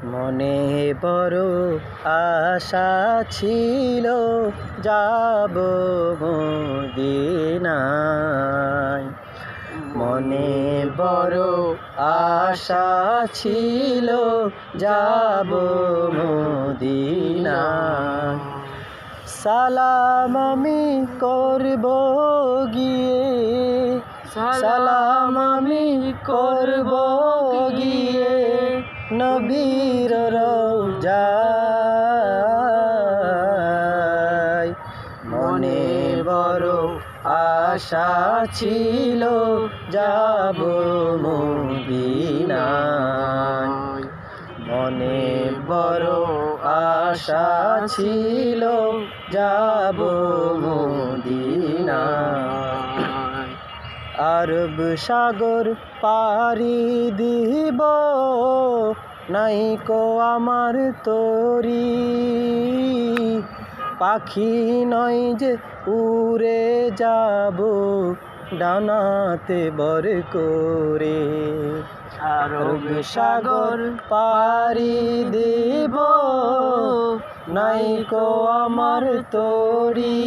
মনে বড় আশা ছিল যাব মদিনায়। মনে বড় আশা ছিল যাব মদিনায়। সালাম আমি করব গিয়ে, সালাম আমি করব গিয়ে নবীর রওজায়। মনে বড় আশা ছিল যাব মদিনায়। মনে বড় আশা ছিল যাব মদিনায়। আরব সাগর পাড়ি দিব, নাইকো আমার তরি। পাখি নয় যে উড়ে যাব ডানাতে বর করে। আরব সাগর পাড়ি দিব, নাইকো আমার তরি।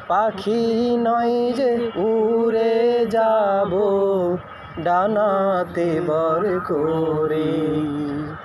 পাখি নয় যে উড়ে যাব ডানাতে বর করে।